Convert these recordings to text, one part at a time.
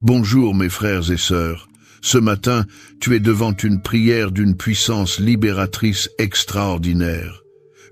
Bonjour mes frères et sœurs. Ce matin, tu es devant une prière d'une puissance libératrice extraordinaire.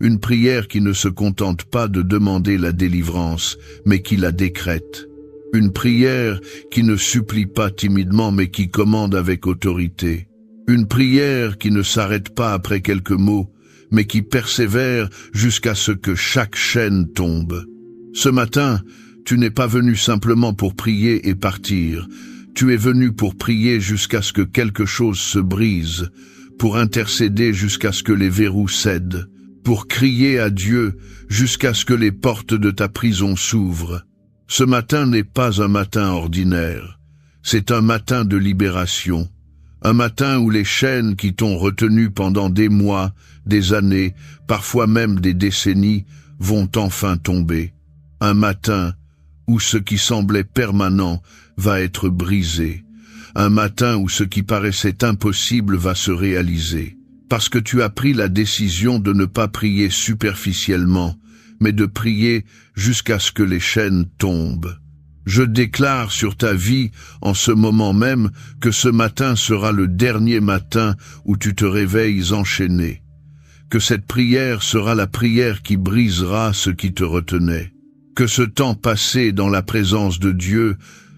Une prière qui ne se contente pas de demander la délivrance, mais qui la décrète. Une prière qui ne supplie pas timidement, mais qui commande avec autorité. Une prière qui ne s'arrête pas après quelques mots, mais qui persévère jusqu'à ce que chaque chaîne tombe. Ce matin, tu n'es pas venu simplement pour prier et partir. Tu es venu pour prier jusqu'à ce que quelque chose se brise, pour intercéder jusqu'à ce que les verrous cèdent, pour crier à Dieu jusqu'à ce que les portes de ta prison s'ouvrent. Ce matin n'est pas un matin ordinaire. C'est un matin de libération. Un matin où les chaînes qui t'ont retenu pendant des mois, des années, parfois même des décennies, vont enfin tomber. Un matin où ce qui semblait permanent va être brisé. Un matin où ce qui paraissait impossible va se réaliser. Parce que tu as pris la décision de ne pas prier superficiellement, mais de prier jusqu'à ce que les chaînes tombent. Je déclare sur ta vie, en ce moment même, que ce matin sera le dernier matin où tu te réveilles enchaîné. Que cette prière sera la prière qui brisera ce qui te retenait. Que ce temps passé dans la présence de Dieu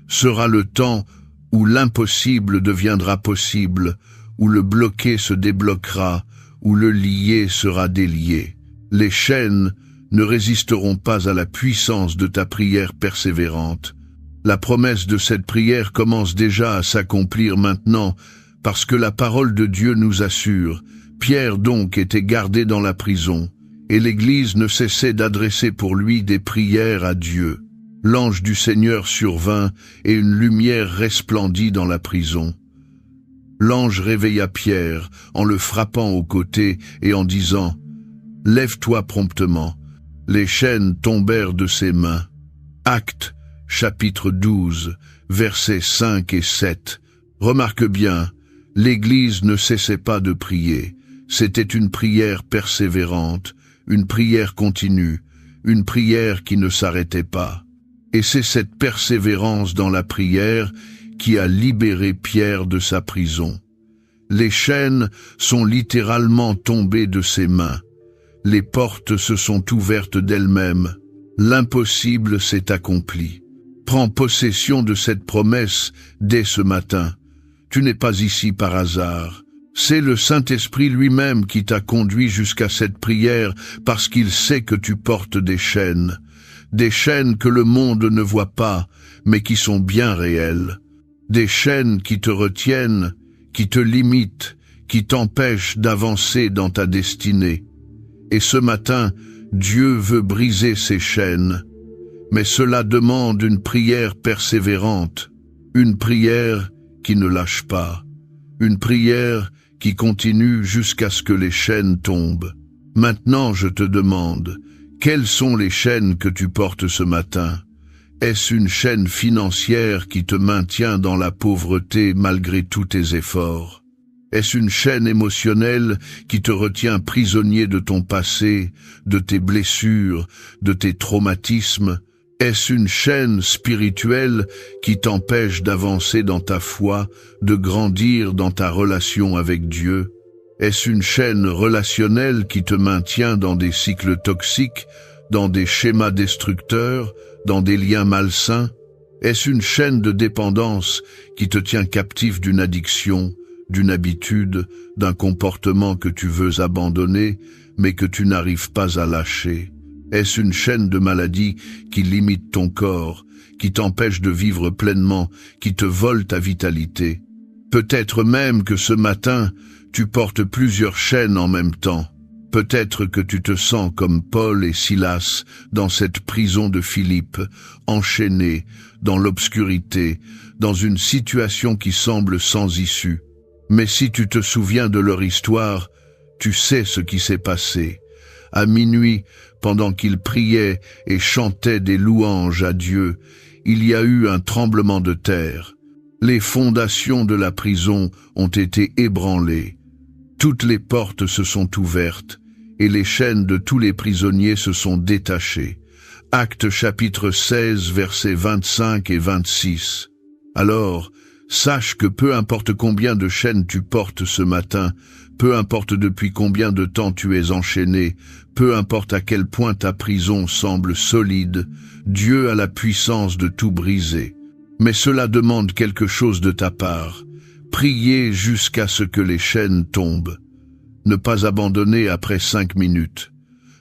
sera le temps où l'impossible deviendra possible, où le bloqué se débloquera, où le lié sera délié. Les chaînes ne résisteront pas à la puissance de ta prière persévérante. La promesse de cette prière commence déjà à s'accomplir maintenant, parce que la parole de Dieu nous assure. Pierre donc était gardé dans la prison, et l'Église ne cessait d'adresser pour lui des prières à Dieu. L'ange du Seigneur survint, et une lumière resplendit dans la prison. L'ange réveilla Pierre, en le frappant au côté, et en disant « Lève-toi promptement ». Les chaînes tombèrent de ses mains. Actes, chapitre 12, versets 5 et 7. Remarque bien, l'Église ne cessait pas de prier. C'était une prière persévérante, une prière continue, une prière qui ne s'arrêtait pas. Et c'est cette persévérance dans la prière qui a libéré Pierre de sa prison. Les chaînes sont littéralement tombées de ses mains. Les portes se sont ouvertes d'elles-mêmes. L'impossible s'est accompli. Prends possession de cette promesse dès ce matin. Tu n'es pas ici par hasard. C'est le Saint-Esprit lui-même qui t'a conduit jusqu'à cette prière parce qu'il sait que tu portes des chaînes que le monde ne voit pas, mais qui sont bien réelles. Des chaînes qui te retiennent, qui te limitent, qui t'empêchent d'avancer dans ta destinée. Et ce matin, Dieu veut briser ces chaînes. Mais cela demande une prière persévérante, une prière qui ne lâche pas, une prière qui continue jusqu'à ce que les chaînes tombent. Maintenant, je te demande, quelles sont les chaînes que tu portes ce matin? Est-ce une chaîne financière qui te maintient dans la pauvreté malgré tous tes efforts? Est-ce une chaîne émotionnelle qui te retient prisonnier de ton passé, de tes blessures, de tes traumatismes? Est-ce une chaîne spirituelle qui t'empêche d'avancer dans ta foi, de grandir dans ta relation avec Dieu? Est-ce une chaîne relationnelle qui te maintient dans des cycles toxiques, dans des schémas destructeurs, dans des liens malsains? Est-ce une chaîne de dépendance qui te tient captif d'une addiction, d'une habitude, d'un comportement que tu veux abandonner, mais que tu n'arrives pas à lâcher? Est-ce une chaîne de maladie qui limite ton corps, qui t'empêche de vivre pleinement, qui te vole ta vitalité? Peut-être même que ce matin, tu portes plusieurs chaînes en même temps. Peut-être que tu te sens comme Paul et Silas dans cette prison de Philippe, enchaînés, dans l'obscurité, dans une situation qui semble sans issue. Mais si tu te souviens de leur histoire, tu sais ce qui s'est passé. À minuit, pendant qu'ils priaient et chantaient des louanges à Dieu, il y a eu un tremblement de terre. Les fondations de la prison ont été ébranlées. Toutes les portes se sont ouvertes, et les chaînes de tous les prisonniers se sont détachées. Actes chapitre 16, versets 25 et 26. Alors, sache que peu importe combien de chaînes tu portes ce matin, peu importe depuis combien de temps tu es enchaîné, peu importe à quel point ta prison semble solide, Dieu a la puissance de tout briser. Mais cela demande quelque chose de ta part. Prier jusqu'à ce que les chaînes tombent. Ne pas abandonner après 5 minutes.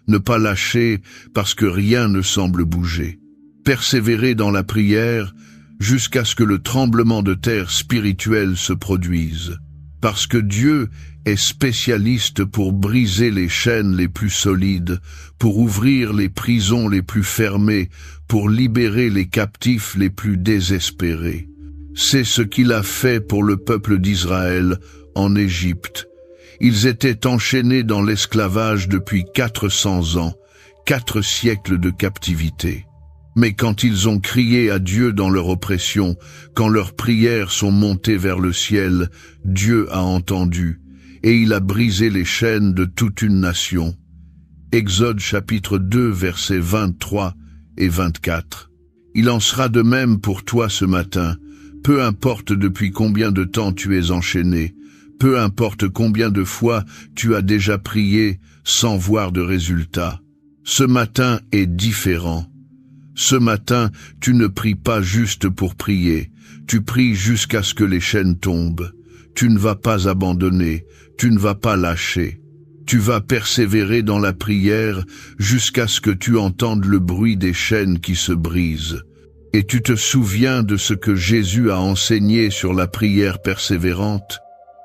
Ne pas lâcher parce que rien ne semble bouger. Persévérer dans la prière jusqu'à ce que le tremblement de terre spirituel se produise. Parce que Dieu est spécialiste pour briser les chaînes les plus solides, pour ouvrir les prisons les plus fermées, pour libérer les captifs les plus désespérés. C'est ce qu'il a fait pour le peuple d'Israël en Égypte. Ils étaient enchaînés dans l'esclavage depuis 400 ans, 4 siècles de captivité. Mais quand ils ont crié à Dieu dans leur oppression, quand leurs prières sont montées vers le ciel, Dieu a entendu, et il a brisé les chaînes de toute une nation. Exode chapitre 2 versets 23 et 24. Il en sera de même pour toi ce matin, peu importe depuis combien de temps tu es enchaîné, peu importe combien de fois tu as déjà prié sans voir de résultat. Ce matin est différent. Ce matin, tu ne pries pas juste pour prier, tu pries jusqu'à ce que les chaînes tombent. Tu ne vas pas abandonner, tu ne vas pas lâcher. Tu vas persévérer dans la prière jusqu'à ce que tu entendes le bruit des chaînes qui se brisent. Et tu te souviens de ce que Jésus a enseigné sur la prière persévérante?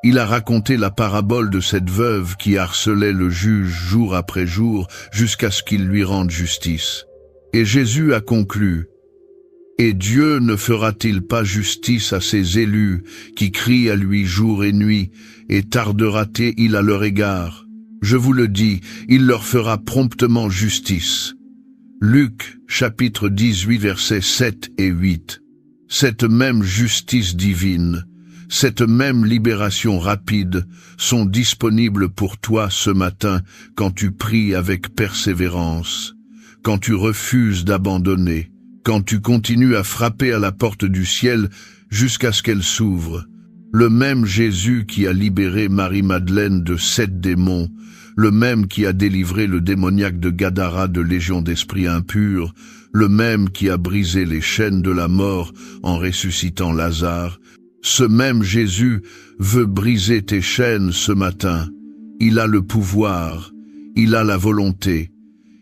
Il a raconté la parabole de cette veuve qui harcelait le juge jour après jour jusqu'à ce qu'il lui rende justice. Et Jésus a conclu, « Et Dieu ne fera-t-il pas justice à ses élus qui crient à lui jour et nuit, et tardera-t-il à leur égard? Je vous le dis, il leur fera promptement justice. » Luc, chapitre 18, versets 7 et 8. Cette même justice divine, cette même libération rapide sont disponibles pour toi ce matin quand tu pries avec persévérance. Quand tu refuses d'abandonner, quand tu continues à frapper à la porte du ciel jusqu'à ce qu'elle s'ouvre, le même Jésus qui a libéré Marie-Madeleine de 7 démons, le même qui a délivré le démoniaque de Gadara de légion d'esprits impurs, le même qui a brisé les chaînes de la mort en ressuscitant Lazare, ce même Jésus veut briser tes chaînes ce matin. Il a le pouvoir, il a la volonté.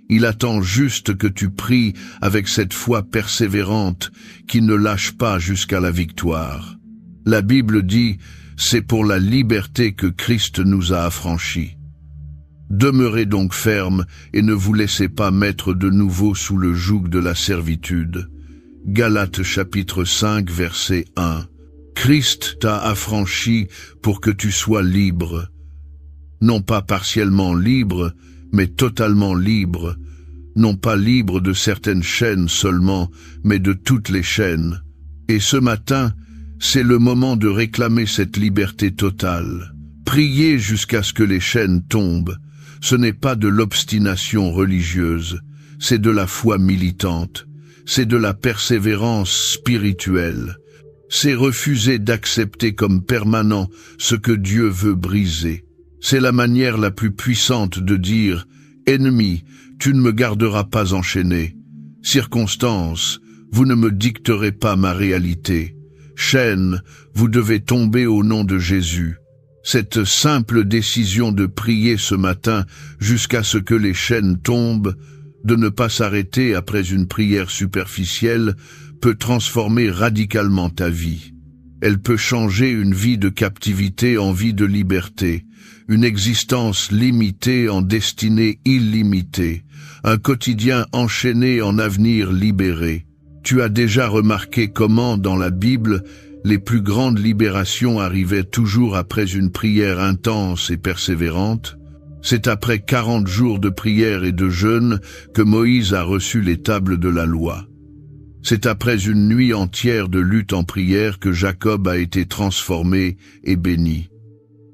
Il attend juste que tu pries avec cette foi persévérante qui ne lâche pas jusqu'à la victoire. La Bible dit, c'est pour la liberté que Christ nous a affranchis. Demeurez donc fermes et ne vous laissez pas mettre de nouveau sous le joug de la servitude. Galates chapitre 5 verset 1. Christ t'a affranchi pour que tu sois libre. Non pas partiellement libre, mais totalement libre, non pas libre de certaines chaînes seulement, mais de toutes les chaînes. Et ce matin, c'est le moment de réclamer cette liberté totale. Prier jusqu'à ce que les chaînes tombent, ce n'est pas de l'obstination religieuse, c'est de la foi militante, c'est de la persévérance spirituelle. C'est refuser d'accepter comme permanent ce que Dieu veut briser. C'est la manière la plus puissante de dire « Ennemi, tu ne me garderas pas enchaîné. Circonstance, vous ne me dicterez pas ma réalité. Chaîne, vous devez tomber au nom de Jésus. » Cette simple décision de prier ce matin jusqu'à ce que les chaînes tombent, de ne pas s'arrêter après une prière superficielle, peut transformer radicalement ta vie. Elle peut changer une vie de captivité en vie de liberté, une existence limitée en destinée illimitée, un quotidien enchaîné en avenir libéré. Tu as déjà remarqué comment, dans la Bible, les plus grandes libérations arrivaient toujours après une prière intense et persévérante? C'est après 40 jours de prière et de jeûne que Moïse a reçu les tables de la loi. C'est après une nuit entière de lutte en prière que Jacob a été transformé et béni.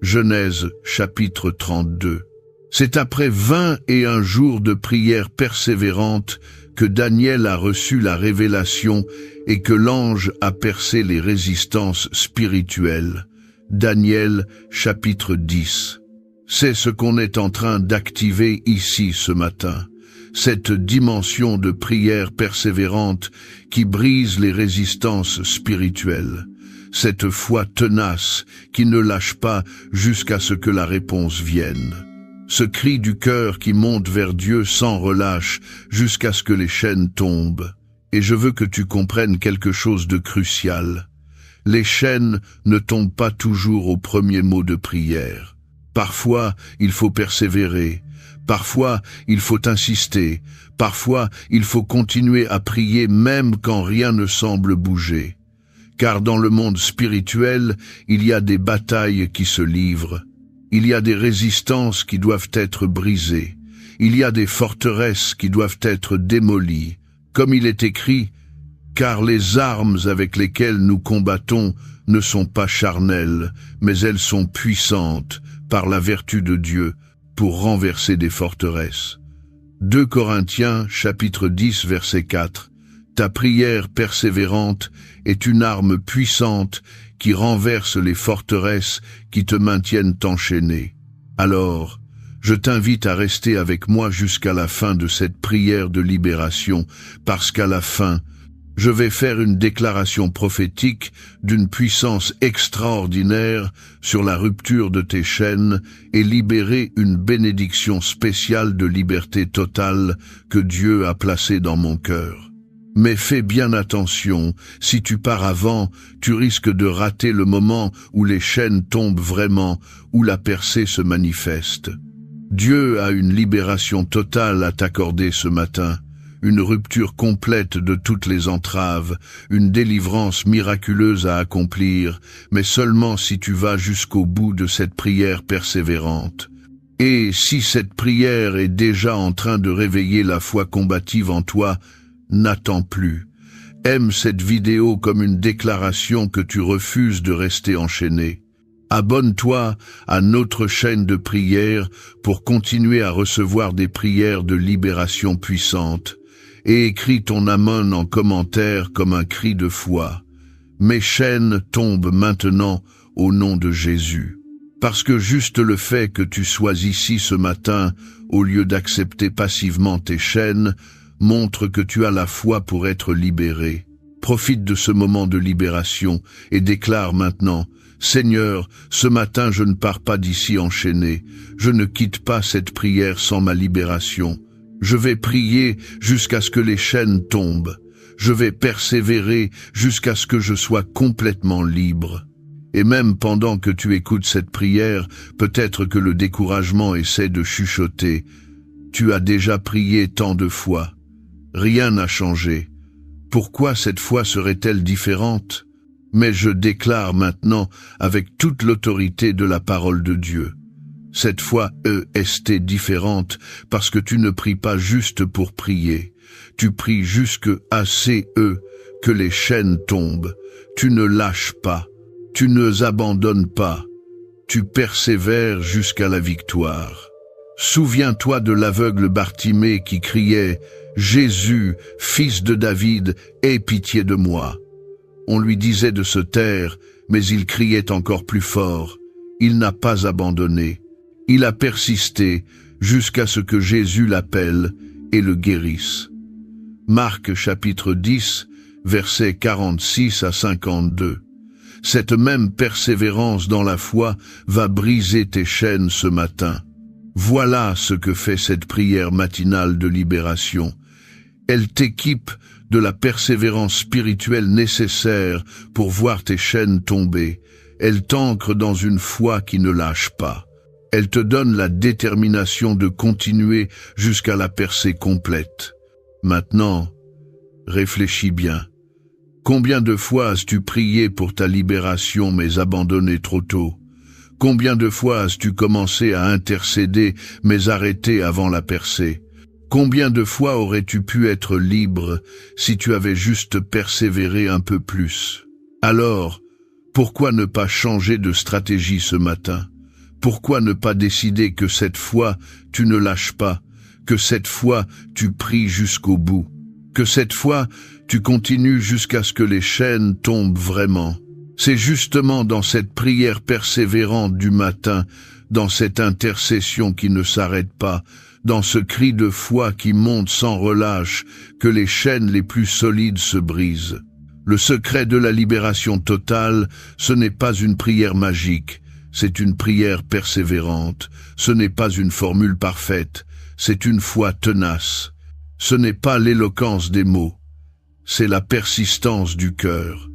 Genèse chapitre 32. C'est après 21 jours de prière persévérante que Daniel a reçu la révélation et que l'ange a percé les résistances spirituelles. Daniel, chapitre 10. C'est ce qu'on est en train d'activer ici ce matin. Cette dimension de prière persévérante qui brise les résistances spirituelles. Cette foi tenace qui ne lâche pas jusqu'à ce que la réponse vienne. Ce cri du cœur qui monte vers Dieu sans relâche jusqu'à ce que les chaînes tombent. Et je veux que tu comprennes quelque chose de crucial. Les chaînes ne tombent pas toujours au premier mot de prière. Parfois, il faut persévérer. Parfois, il faut insister. Parfois, il faut continuer à prier même quand rien ne semble bouger. Car dans le monde spirituel, il y a des batailles qui se livrent. Il y a des résistances qui doivent être brisées. Il y a des forteresses qui doivent être démolies. Comme il est écrit, « Car les armes avec lesquelles nous combattons ne sont pas charnelles, mais elles sont puissantes par la vertu de Dieu pour renverser des forteresses. » 2 Corinthiens, chapitre 10, verset 4. Ta prière persévérante est une arme puissante qui renverse les forteresses qui te maintiennent enchaîné. Alors, je t'invite à rester avec moi jusqu'à la fin de cette prière de libération, parce qu'à la fin, je vais faire une déclaration prophétique d'une puissance extraordinaire sur la rupture de tes chaînes et libérer une bénédiction spéciale de liberté totale que Dieu a placée dans mon cœur. Mais fais bien attention, si tu pars avant, tu risques de rater le moment où les chaînes tombent vraiment, où la percée se manifeste. Dieu a une libération totale à t'accorder ce matin, une rupture complète de toutes les entraves, une délivrance miraculeuse à accomplir, mais seulement si tu vas jusqu'au bout de cette prière persévérante. Et si cette prière est déjà en train de réveiller la foi combative en toi, n'attends plus. Aime cette vidéo comme une déclaration que tu refuses de rester enchaîné. Abonne-toi à notre chaîne de prière pour continuer à recevoir des prières de libération puissantes et écris ton amen en commentaire comme un cri de foi. Mes chaînes tombent maintenant au nom de Jésus. Parce que juste le fait que tu sois ici ce matin, au lieu d'accepter passivement tes chaînes, montre que tu as la foi pour être libéré. Profite de ce moment de libération et déclare maintenant, « Seigneur, ce matin je ne pars pas d'ici enchaîné, je ne quitte pas cette prière sans ma libération. Je vais prier jusqu'à ce que les chaînes tombent. Je vais persévérer jusqu'à ce que je sois complètement libre. » Et même pendant que tu écoutes cette prière, peut-être que le découragement essaie de chuchoter. Tu as déjà prié tant de fois. Rien n'a changé. Pourquoi cette foi serait-elle différente? Mais je déclare maintenant avec toute l'autorité de la parole de Dieu. Cette foi est différente parce que tu ne pries pas juste pour prier. Tu pries jusque assez que les chaînes tombent. Tu ne lâches pas. Tu ne abandonnes pas. Tu persévères jusqu'à la victoire. Souviens-toi de l'aveugle Bartimée qui criait « Jésus, fils de David, aie pitié de moi ». On lui disait de se taire, mais il criait encore plus fort. Il n'a pas abandonné. Il a persisté jusqu'à ce que Jésus l'appelle et le guérisse. Marc chapitre 10, versets 46 à 52. Cette même persévérance dans la foi va briser tes chaînes ce matin. Voilà ce que fait cette prière matinale de libération. Elle t'équipe de la persévérance spirituelle nécessaire pour voir tes chaînes tomber. Elle t'ancre dans une foi qui ne lâche pas. Elle te donne la détermination de continuer jusqu'à la percée complète. Maintenant, réfléchis bien. Combien de fois as-tu prié pour ta libération mais abandonné trop tôt? Combien de fois as-tu commencé à intercéder mais arrêté avant la percée? Combien de fois aurais-tu pu être libre si tu avais juste persévéré un peu plus? Alors, pourquoi ne pas changer de stratégie ce matin? Pourquoi ne pas décider que cette fois tu ne lâches pas, que cette fois tu pries jusqu'au bout? Que cette fois, tu continues jusqu'à ce que les chaînes tombent vraiment. C'est justement dans cette prière persévérante du matin, dans cette intercession qui ne s'arrête pas, dans ce cri de foi qui monte sans relâche, que les chaînes les plus solides se brisent. Le secret de la libération totale, ce n'est pas une prière magique, c'est une prière persévérante, ce n'est pas une formule parfaite, c'est une foi tenace. Ce n'est pas l'éloquence des mots, c'est la persistance du cœur.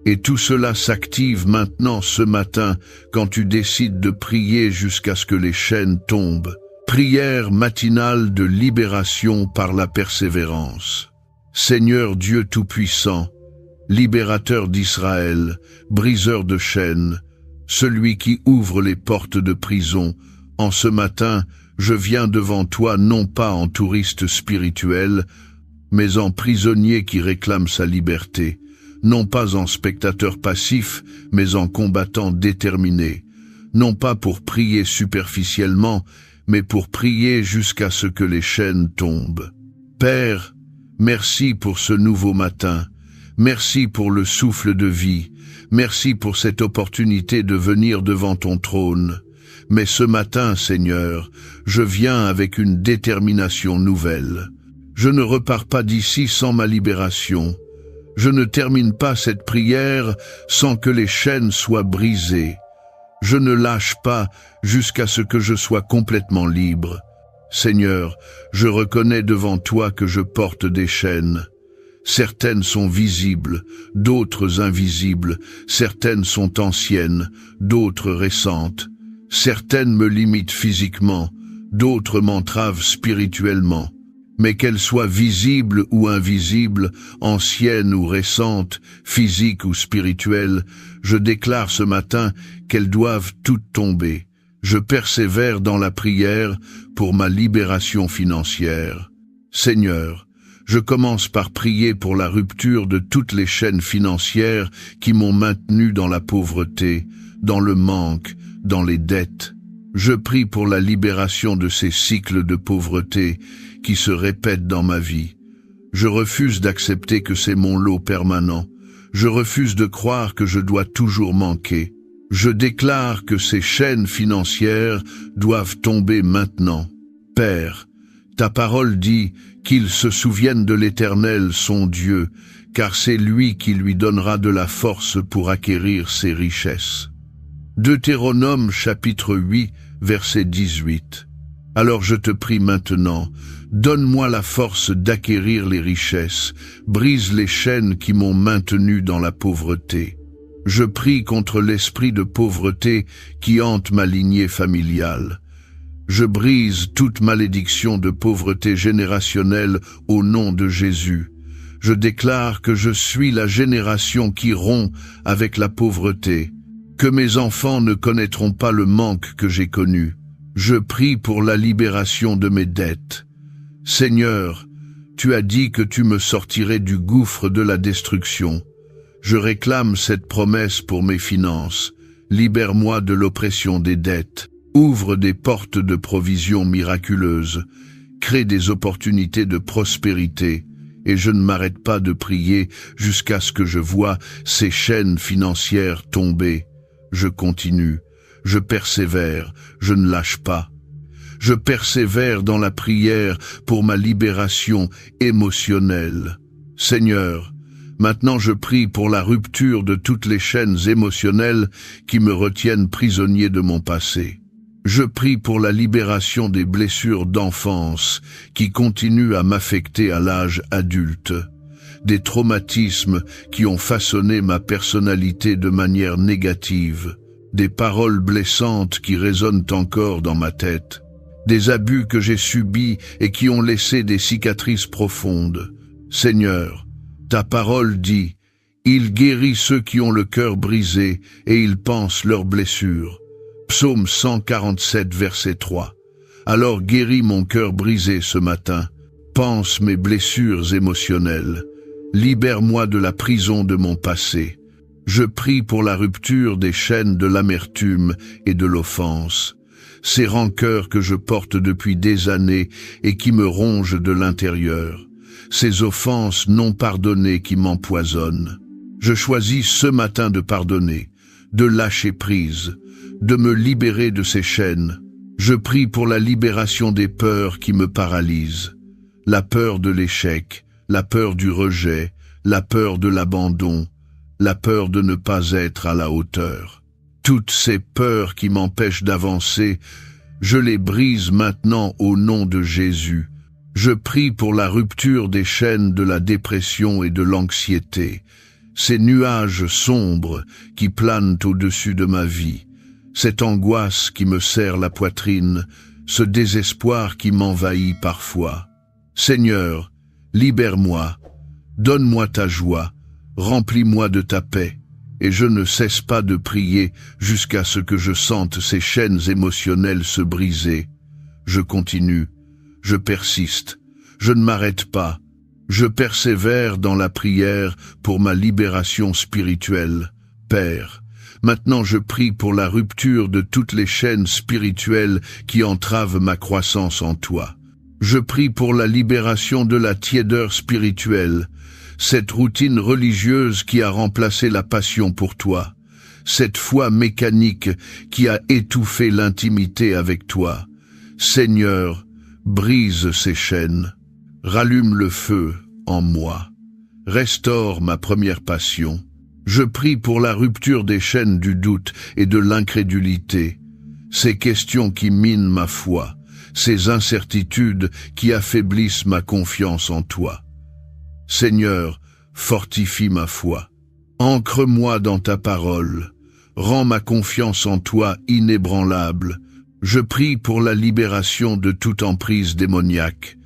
Et tout cela s'active maintenant ce matin quand tu décides de prier jusqu'à ce que les chaînes tombent. Prière matinale de libération par la persévérance. Seigneur Dieu Tout-Puissant, libérateur d'Israël, briseur de chaînes, celui qui ouvre les portes de prison, en ce matin, je viens devant toi non pas en touriste spirituel, mais en prisonnier qui réclame sa liberté, non pas en spectateur passif, mais en combattant déterminé, non pas pour prier superficiellement, mais pour prier jusqu'à ce que les chaînes tombent. Père, merci pour ce nouveau matin, merci pour le souffle de vie, merci pour cette opportunité de venir devant ton trône. Mais ce matin, Seigneur, je viens avec une détermination nouvelle. Je ne repars pas d'ici sans ma libération. Je ne termine pas cette prière sans que les chaînes soient brisées. Je ne lâche pas jusqu'à ce que je sois complètement libre. Seigneur, je reconnais devant toi que je porte des chaînes. Certaines sont visibles, d'autres invisibles, certaines sont anciennes, d'autres récentes. Certaines me limitent physiquement, d'autres m'entravent spirituellement. Mais qu'elles soient visibles ou invisibles, anciennes ou récentes, physiques ou spirituelles, je déclare ce matin qu'elles doivent toutes tomber. Je persévère dans la prière pour ma libération financière. Seigneur, je commence par prier pour la rupture de toutes les chaînes financières qui m'ont maintenu dans la pauvreté, dans le manque, dans les dettes. Je prie pour la libération de ces cycles de pauvreté qui se répètent dans ma vie. Je refuse d'accepter que c'est mon lot permanent. Je refuse de croire que je dois toujours manquer. Je déclare que ces chaînes financières doivent tomber maintenant. Père, ta parole dit qu'il se souvienne de l'Éternel, son Dieu, car c'est lui qui lui donnera de la force pour acquérir ses richesses. Deutéronome chapitre 8, verset 18. Alors je te prie maintenant, donne-moi la force d'acquérir les richesses, brise les chaînes qui m'ont maintenu dans la pauvreté. Je prie contre l'esprit de pauvreté qui hante ma lignée familiale. Je brise toute malédiction de pauvreté générationnelle au nom de Jésus. Je déclare que je suis la génération qui rompt avec la pauvreté, que mes enfants ne connaîtront pas le manque que j'ai connu. Je prie pour la libération de mes dettes. Seigneur, tu as dit que tu me sortirais du gouffre de la destruction. Je réclame cette promesse pour mes finances. Libère-moi de l'oppression des dettes. Ouvre des portes de provision miraculeuses. Crée des opportunités de prospérité. Et je ne m'arrête pas de prier jusqu'à ce que je vois ces chaînes financières tomber. Je continue. Je persévère, je ne lâche pas. Je persévère dans la prière pour ma libération émotionnelle. Seigneur, maintenant je prie pour la rupture de toutes les chaînes émotionnelles qui me retiennent prisonnier de mon passé. Je prie pour la libération des blessures d'enfance qui continuent à m'affecter à l'âge adulte, des traumatismes qui ont façonné ma personnalité de manière négative, des paroles blessantes qui résonnent encore dans ma tête, des abus que j'ai subis et qui ont laissé des cicatrices profondes. Seigneur, ta parole dit, « Il guérit ceux qui ont le cœur brisé et il pense leurs blessures. » Psaume 147, verset 3. Alors guéris mon cœur brisé ce matin, pense mes blessures émotionnelles, libère-moi de la prison de mon passé. Je prie pour la rupture des chaînes de l'amertume et de l'offense, ces rancœurs que je porte depuis des années et qui me rongent de l'intérieur. ces offenses non pardonnées qui m'empoisonnent. Je choisis ce matin de pardonner, de lâcher prise, de me libérer de ces chaînes. Je prie pour la libération des peurs qui me paralysent. La peur de l'échec, la peur du rejet, la peur de l'abandon, la peur de ne pas être à la hauteur. Toutes ces peurs qui m'empêchent d'avancer, je les brise maintenant au nom de Jésus. Je prie pour la rupture des chaînes de la dépression et de l'anxiété, ces nuages sombres qui planent au-dessus de ma vie, cette angoisse qui me serre la poitrine, ce désespoir qui m'envahit parfois. Seigneur, libère-moi, donne-moi ta joie, remplis-moi de ta paix, et je ne cesse pas de prier jusqu'à ce que je sente ces chaînes émotionnelles se briser. Je continue, je persiste, je ne m'arrête pas, je persévère dans la prière pour ma libération spirituelle. Père, maintenant je prie pour la rupture de toutes les chaînes spirituelles qui entravent ma croissance en toi. Je prie pour la libération de la tiédeur spirituelle, cette routine religieuse qui a remplacé la passion pour toi, cette foi mécanique qui a étouffé l'intimité avec toi. Seigneur, brise ces chaînes, rallume le feu en moi, restaure ma première passion. Je prie pour la rupture des chaînes du doute et de l'incrédulité, ces questions qui minent ma foi, ces incertitudes qui affaiblissent ma confiance en toi. Seigneur, fortifie ma foi. Ancre-moi dans ta parole. Rends ma confiance en toi inébranlable. Je prie pour la libération de toute emprise démoniaque.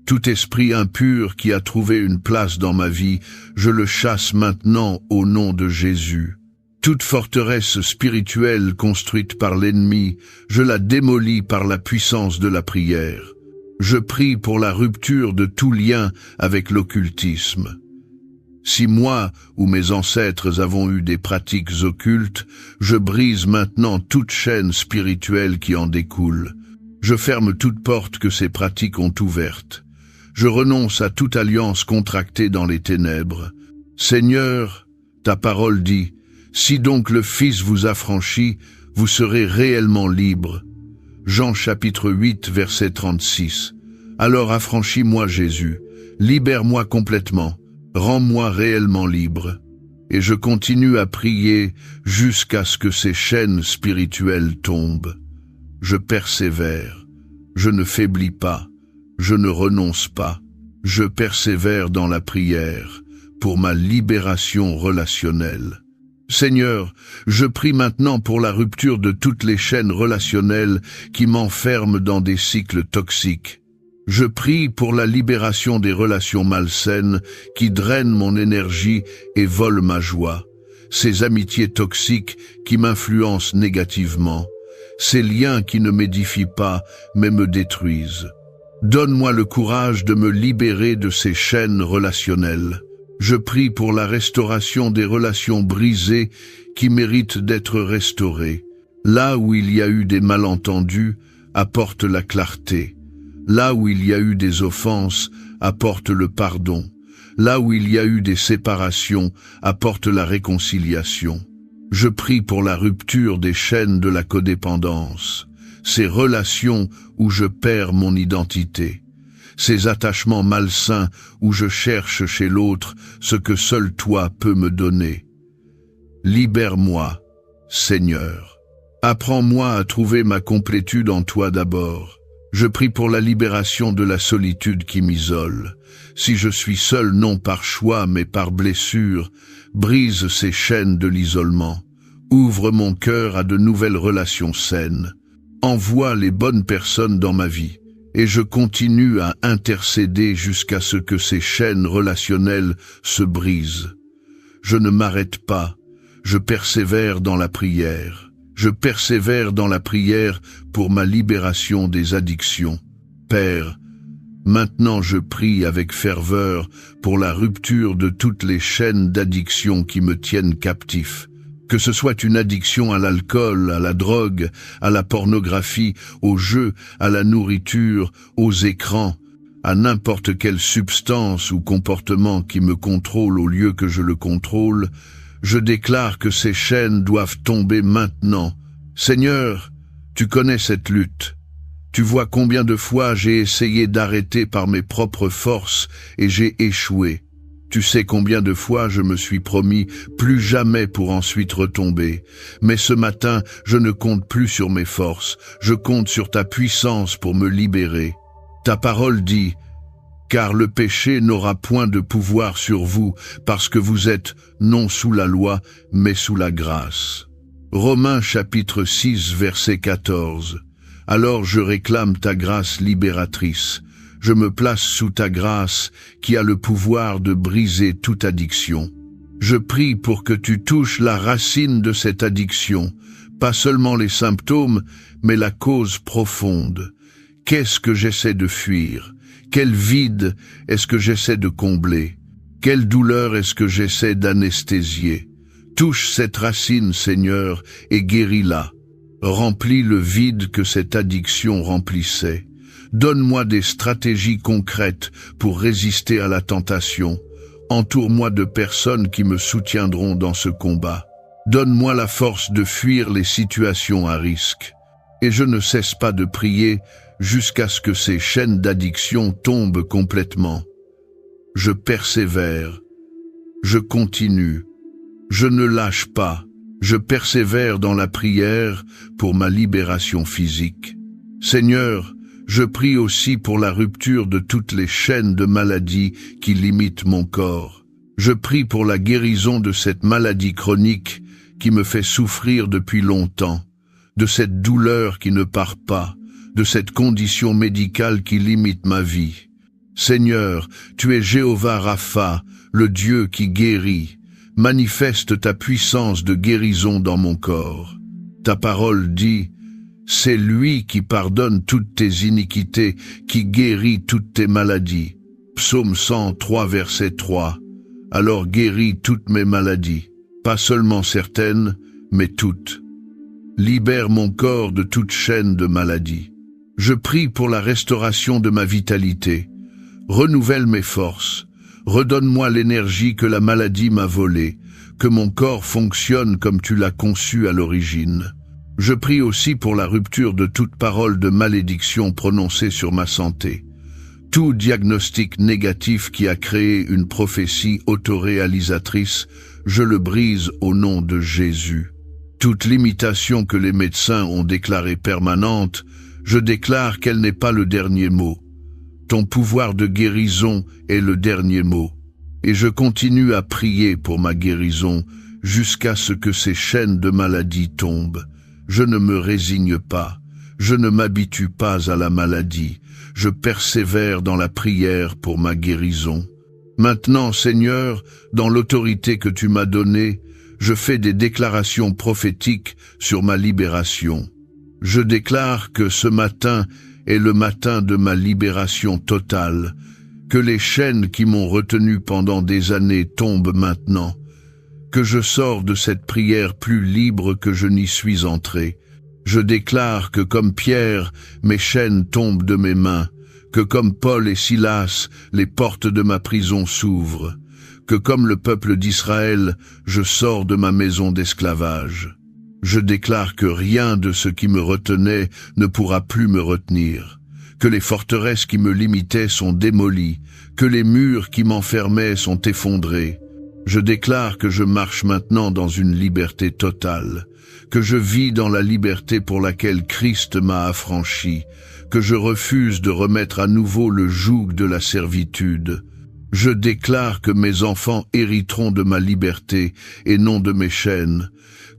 Tout esprit impur qui a trouvé une place dans ma vie, je le chasse maintenant au nom de Jésus. Toute forteresse spirituelle construite par l'ennemi, je la démolis par la puissance de la prière. Je prie pour la rupture de tout lien avec l'occultisme. Si moi ou mes ancêtres avons eu des pratiques occultes, je brise maintenant toute chaîne spirituelle qui en découle. Je ferme toute porte que ces pratiques ont ouverte. Je renonce à toute alliance contractée dans les ténèbres. Seigneur, ta parole dit, « Si donc le Fils vous affranchit, vous serez réellement libres. » Jean chapitre 8, verset 36. Alors affranchis-moi Jésus, libère-moi complètement, rends-moi réellement libre. Et je continue à prier jusqu'à ce que ces chaînes spirituelles tombent. Je persévère, je ne faiblis pas, je ne renonce pas, je persévère dans la prière pour ma libération relationnelle. Seigneur, je prie maintenant pour la rupture de toutes les chaînes relationnelles qui m'enferment dans des cycles toxiques. Je prie pour la libération des relations malsaines qui drainent mon énergie et volent ma joie, ces amitiés toxiques qui m'influencent négativement, ces liens qui ne m'édifient pas mais me détruisent. Donne-moi le courage de me libérer de ces chaînes relationnelles. Je prie pour la restauration des relations brisées qui méritent d'être restaurées. Là où il y a eu des malentendus, apporte la clarté. Là où il y a eu des offenses, apporte le pardon. Là où il y a eu des séparations, apporte la réconciliation. Je prie pour la rupture des chaînes de la codépendance, ces relations où je perds mon identité. Ces attachements malsains où je cherche chez l'autre ce que seul toi peux me donner. Libère-moi, Seigneur. Apprends-moi à trouver ma complétude en toi d'abord. Je prie pour la libération de la solitude qui m'isole. Si je suis seul non par choix mais par blessure, brise ces chaînes de l'isolement. Ouvre mon cœur à de nouvelles relations saines. Envoie les bonnes personnes dans ma vie. Et je continue à intercéder jusqu'à ce que ces chaînes relationnelles se brisent. Je ne m'arrête pas, je persévère dans la prière. Je persévère dans la prière pour ma libération des addictions. Père, maintenant je prie avec ferveur pour la rupture de toutes les chaînes d'addiction qui me tiennent captif. Que ce soit une addiction à l'alcool, à la drogue, à la pornographie, aux jeux, à la nourriture, aux écrans, à n'importe quelle substance ou comportement qui me contrôle au lieu que je le contrôle, je déclare que ces chaînes doivent tomber maintenant. Seigneur, tu connais cette lutte. Tu vois combien de fois j'ai essayé d'arrêter par mes propres forces et j'ai échoué. Tu sais combien de fois je me suis promis plus jamais pour ensuite retomber. Mais ce matin, je ne compte plus sur mes forces, je compte sur ta puissance pour me libérer. Ta parole dit, « Car le péché n'aura point de pouvoir sur vous, parce que vous êtes non sous la loi, mais sous la grâce. » Romains chapitre 6, verset 14. Alors je réclame ta grâce libératrice. Je me place sous ta grâce qui a le pouvoir de briser toute addiction. Je prie pour que tu touches la racine de cette addiction, pas seulement les symptômes, mais la cause profonde. Qu'est-ce que j'essaie de fuir? Quel vide est-ce que j'essaie de combler? Quelle douleur est-ce que j'essaie d'anesthésier? Touche cette racine, Seigneur, et guéris-la. Remplis le vide que cette addiction remplissait. Donne-moi des stratégies concrètes pour résister à la tentation. Entoure-moi de personnes qui me soutiendront dans ce combat. Donne-moi la force de fuir les situations à risque. Et je ne cesse pas de prier jusqu'à ce que ces chaînes d'addiction tombent complètement. Je persévère. Je continue. Je ne lâche pas. Je persévère dans la prière pour ma libération physique. Seigneur, je prie aussi pour la rupture de toutes les chaînes de maladie qui limitent mon corps. Je prie pour la guérison de cette maladie chronique qui me fait souffrir depuis longtemps, de cette douleur qui ne part pas, de cette condition médicale qui limite ma vie. Seigneur, tu es Jéhovah Rapha, le Dieu qui guérit. Manifeste ta puissance de guérison dans mon corps. Ta parole dit, « C'est lui qui pardonne toutes tes iniquités, qui guérit toutes tes maladies. » Psaume 103, verset 3. Alors guéris toutes mes maladies, pas seulement certaines, mais toutes. Libère mon corps de toute chaîne de maladie. Je prie pour la restauration de ma vitalité. Renouvelle mes forces. Redonne-moi l'énergie que la maladie m'a volée, que mon corps fonctionne comme tu l'as conçu à l'origine. Je prie aussi pour la rupture de toute parole de malédiction prononcée sur ma santé. Tout diagnostic négatif qui a créé une prophétie autoréalisatrice, je le brise au nom de Jésus. Toute limitation que les médecins ont déclarée permanente, je déclare qu'elle n'est pas le dernier mot. Ton pouvoir de guérison est le dernier mot. Et je continue à prier pour ma guérison jusqu'à ce que ces chaînes de maladie tombent. Je ne me résigne pas. Je ne m'habitue pas à la maladie. Je persévère dans la prière pour ma guérison. Maintenant, Seigneur, dans l'autorité que tu m'as donnée, je fais des déclarations prophétiques sur ma libération. Je déclare que ce matin est le matin de ma libération totale, que les chaînes qui m'ont retenu pendant des années tombent maintenant, que je sors de cette prière plus libre que je n'y suis entré. Je déclare que comme Pierre, mes chaînes tombent de mes mains, que comme Paul et Silas, les portes de ma prison s'ouvrent, que comme le peuple d'Israël, je sors de ma maison d'esclavage. Je déclare que rien de ce qui me retenait ne pourra plus me retenir, que les forteresses qui me limitaient sont démolies, que les murs qui m'enfermaient sont effondrés. Je déclare que je marche maintenant dans une liberté totale, que je vis dans la liberté pour laquelle Christ m'a affranchi, que je refuse de remettre à nouveau le joug de la servitude. Je déclare que mes enfants hériteront de ma liberté et non de mes chaînes,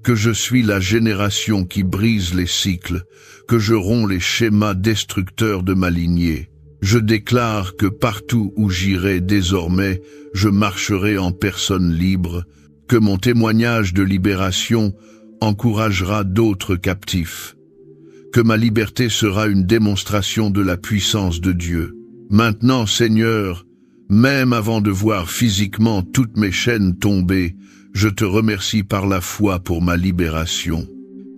que je suis la génération qui brise les cycles, que je romps les schémas destructeurs de ma lignée. Je déclare que partout où j'irai désormais, je marcherai en personne libre, que mon témoignage de libération encouragera d'autres captifs, que ma liberté sera une démonstration de la puissance de Dieu. Maintenant, Seigneur, même avant de voir physiquement toutes mes chaînes tomber, je te remercie par la foi pour ma libération.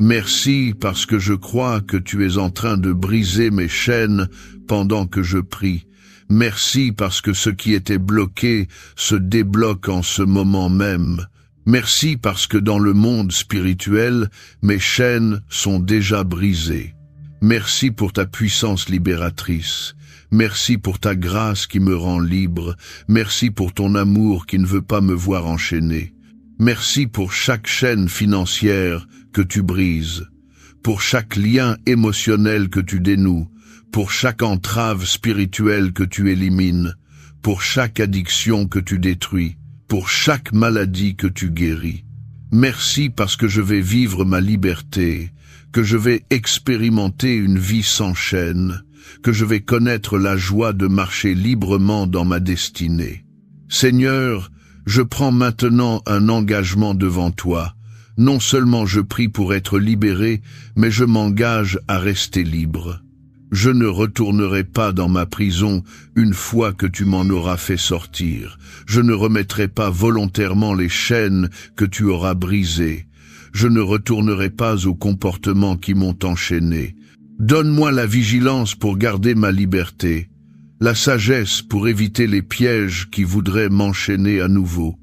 Merci parce que je crois que tu es en train de briser mes chaînes pendant que je prie. Merci parce que ce qui était bloqué se débloque en ce moment même. Merci parce que dans le monde spirituel, mes chaînes sont déjà brisées. Merci pour ta puissance libératrice. Merci pour ta grâce qui me rend libre. Merci pour ton amour qui ne veut pas me voir enchaîné. Merci pour chaque chaîne financière que tu brises, pour chaque lien émotionnel que tu dénoues, pour chaque entrave spirituelle que tu élimines, pour chaque addiction que tu détruis, pour chaque maladie que tu guéris. Merci parce que je vais vivre ma liberté, que je vais expérimenter une vie sans chaîne, que je vais connaître la joie de marcher librement dans ma destinée. Seigneur, je prends maintenant un engagement devant toi. Non seulement je prie pour être libéré, mais je m'engage à rester libre. Je ne retournerai pas dans ma prison une fois que tu m'en auras fait sortir. Je ne remettrai pas volontairement les chaînes que tu auras brisées. Je ne retournerai pas aux comportements qui m'ont enchaîné. Donne-moi la vigilance pour garder ma liberté, la sagesse pour éviter les pièges qui voudraient m'enchaîner à nouveau,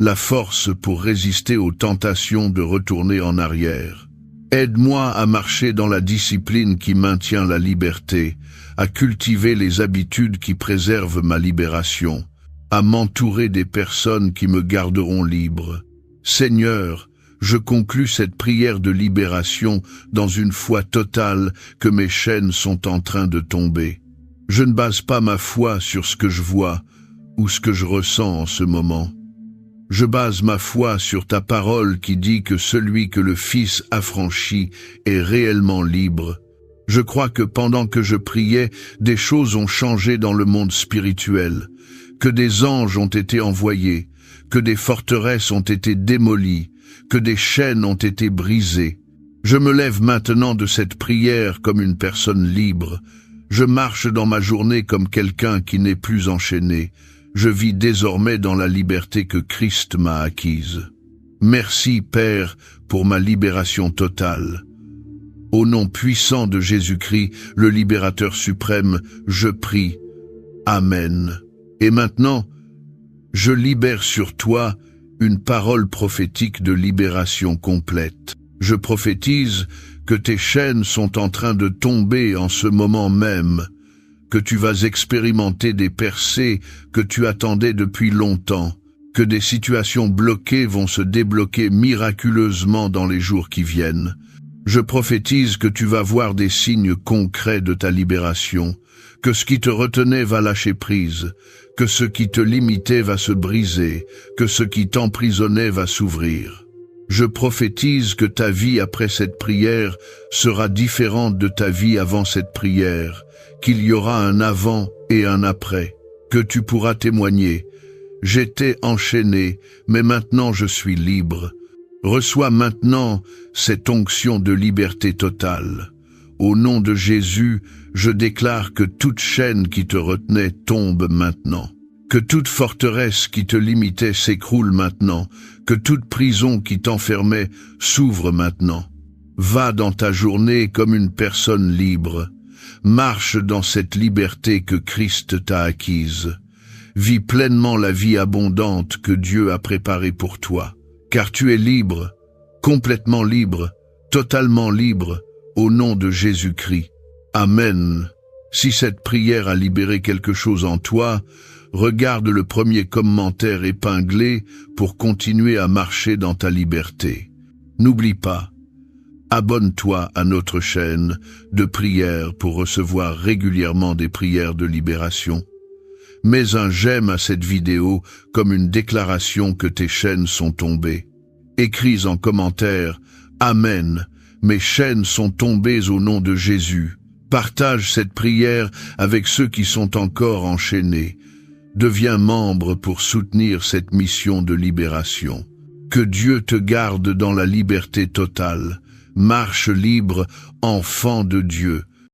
la force pour résister aux tentations de retourner en arrière. Aide-moi à marcher dans la discipline qui maintient la liberté, à cultiver les habitudes qui préservent ma libération, à m'entourer des personnes qui me garderont libre. Seigneur, je conclus cette prière de libération dans une foi totale que mes chaînes sont en train de tomber. Je ne base pas ma foi sur ce que je vois ou ce que je ressens en ce moment. Je base ma foi sur ta parole qui dit que celui que le Fils affranchit est réellement libre. Je crois que pendant que je priais, des choses ont changé dans le monde spirituel, que des anges ont été envoyés, que des forteresses ont été démolies, que des chaînes ont été brisées. Je me lève maintenant de cette prière comme une personne libre. Je marche dans ma journée comme quelqu'un qui n'est plus enchaîné. Je vis désormais dans la liberté que Christ m'a acquise. Merci, Père, pour ma libération totale. Au nom puissant de Jésus-Christ, le libérateur suprême, je prie. Amen. Et maintenant, je libère sur toi une parole prophétique de libération complète. Je prophétise que tes chaînes sont en train de tomber en ce moment même, que tu vas expérimenter des percées que tu attendais depuis longtemps, que des situations bloquées vont se débloquer miraculeusement dans les jours qui viennent. Je prophétise que tu vas voir des signes concrets de ta libération, que ce qui te retenait va lâcher prise, que ce qui te limitait va se briser, que ce qui t'emprisonnait va s'ouvrir. Je prophétise que ta vie après cette prière sera différente de ta vie avant cette prière, qu'il y aura un avant et un après, que tu pourras témoigner. J'étais enchaîné, mais maintenant je suis libre. Reçois maintenant cette onction de liberté totale. Au nom de Jésus, je déclare que toute chaîne qui te retenait tombe maintenant. Que toute forteresse qui te limitait s'écroule maintenant. Que toute prison qui t'enfermait s'ouvre maintenant. Va dans ta journée comme une personne libre. Marche dans cette liberté que Christ t'a acquise. Vis pleinement la vie abondante que Dieu a préparée pour toi. Car tu es libre, complètement libre, totalement libre, au nom de Jésus-Christ. Amen. Si cette prière a libéré quelque chose en toi, regarde le premier commentaire épinglé pour continuer à marcher dans ta liberté. N'oublie pas, abonne-toi à notre chaîne de prières pour recevoir régulièrement des prières de libération. Mets un j'aime à cette vidéo comme une déclaration que tes chaînes sont tombées. Écris en commentaire « Amen, mes chaînes sont tombées au nom de Jésus ». Partage cette prière avec ceux qui sont encore enchaînés. Deviens membre pour soutenir cette mission de libération. Que Dieu te garde dans la liberté totale. Marche libre, enfant de Dieu.